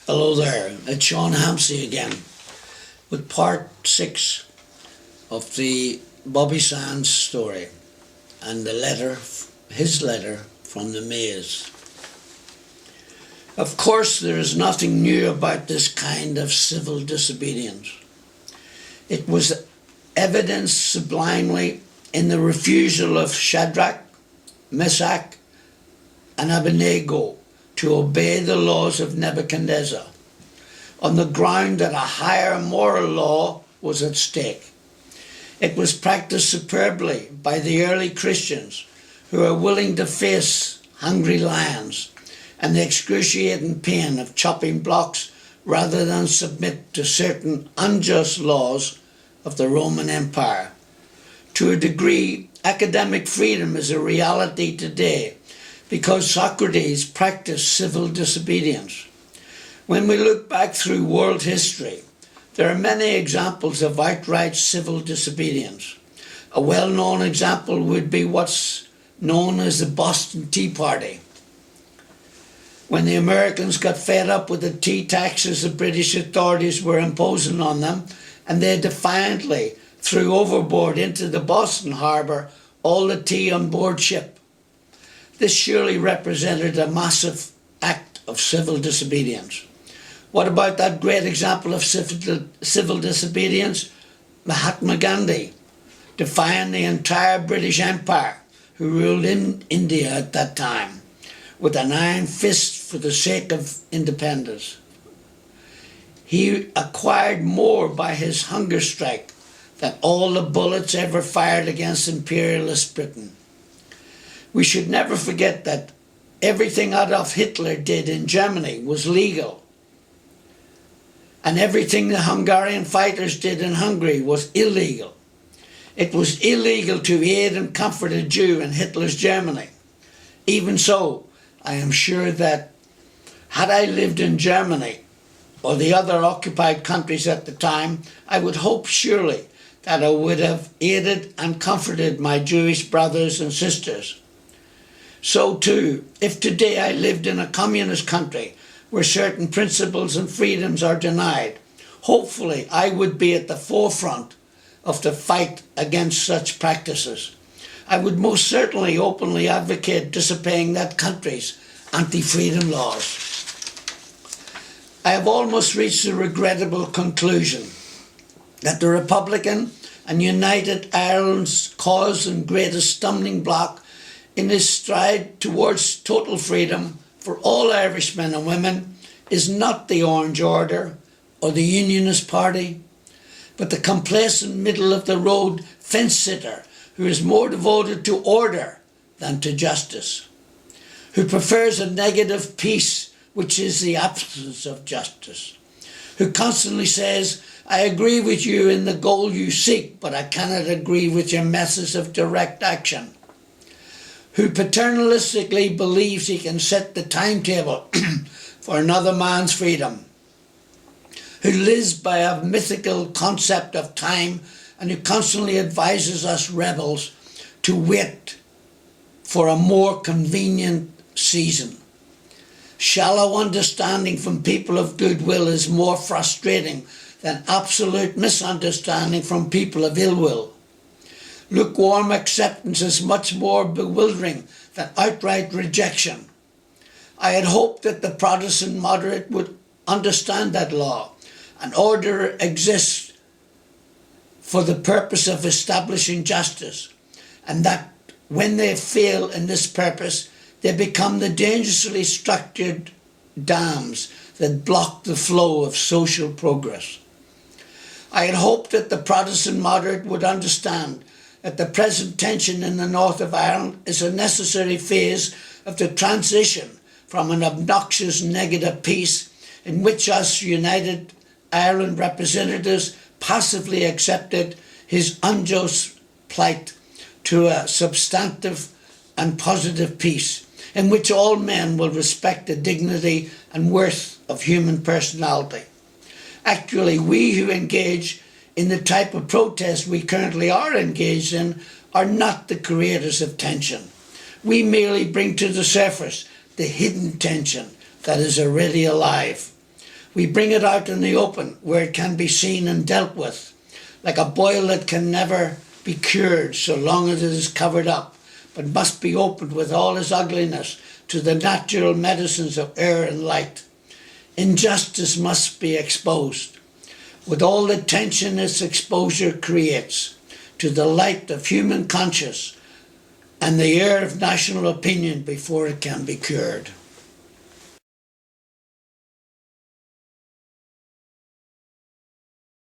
Hello there, it's Sean Hampsey again with part 6 of the Bobby Sands story and his letter from the maze. Of course, there is nothing new about this kind of civil disobedience. It was evidenced sublimely in the refusal of Shadrach, Meshach, and Abednego to obey the laws of Nebuchadnezzar, on the ground that a higher moral law was at stake. It was practiced superbly by the early Christians who were willing to face hungry lions and the excruciating pain of chopping blocks rather than submit to certain unjust laws of the Roman Empire. To a degree, academic freedom is a reality today because Socrates practiced civil disobedience. When we look back through world history, there are many examples of outright civil disobedience. A well-known example would be what's known as the Boston Tea Party. When the Americans got fed up with the tea taxes the British authorities were imposing on them, and they defiantly threw overboard into the Boston harbour all the tea on board ship. This surely represented a massive act of civil disobedience. What about that great example of civil disobedience? Mahatma Gandhi, defying the entire British Empire, who ruled in India at that time, with an iron fist for the sake of independence. He acquired more by his hunger strike than all the bullets ever fired against imperialist Britain. We should never forget that everything Adolf Hitler did in Germany was legal, and everything the Hungarian fighters did in Hungary was illegal. It was illegal to aid and comfort a Jew in Hitler's Germany. Even so, I am sure that had I lived in Germany or the other occupied countries at the time, I would hope surely that I would have aided and comforted my Jewish brothers and sisters. So too, if today I lived in a communist country where certain principles and freedoms are denied, hopefully I would be at the forefront of the fight against such practices. I would most certainly openly advocate disobeying that country's anti-freedom laws. I have almost reached the regrettable conclusion that the Republican and United Ireland's cause and greatest stumbling block in his stride towards total freedom for all Irishmen and women is not the Orange Order or the Unionist Party, but the complacent middle-of-the-road fence-sitter who is more devoted to order than to justice, who prefers a negative peace which is the absence of justice, who constantly says, I agree with you in the goal you seek, but I cannot agree with your methods of direct action, who paternalistically believes he can set the timetable for another man's freedom, who lives by a mythical concept of time and who constantly advises us rebels to wait for a more convenient season. Shallow understanding from people of goodwill is more frustrating than absolute misunderstanding from people of ill will. Lukewarm acceptance is much more bewildering than outright rejection. I had hoped that the Protestant moderate would understand that law. An order exists for the purpose of establishing justice, and that when they fail in this purpose, they become the dangerously structured dams that block the flow of social progress. I had hoped that the Protestant moderate would understand that the present tension in the north of Ireland is a necessary phase of the transition from an obnoxious negative peace in which us United Ireland representatives passively accepted his unjust plight to a substantive and positive peace in which all men will respect the dignity and worth of human personality. Actually, we who engage in the type of protest we currently are engaged in are not the creators of tension. We merely bring to the surface the hidden tension that is already alive. We bring it out in the open where it can be seen and dealt with, like a boil that can never be cured so long as it is covered up, but must be opened with all its ugliness to the natural medicines of air and light. Injustice must be exposed, with all the tension its exposure creates, to the light of human conscience and the air of national opinion before it can be cured.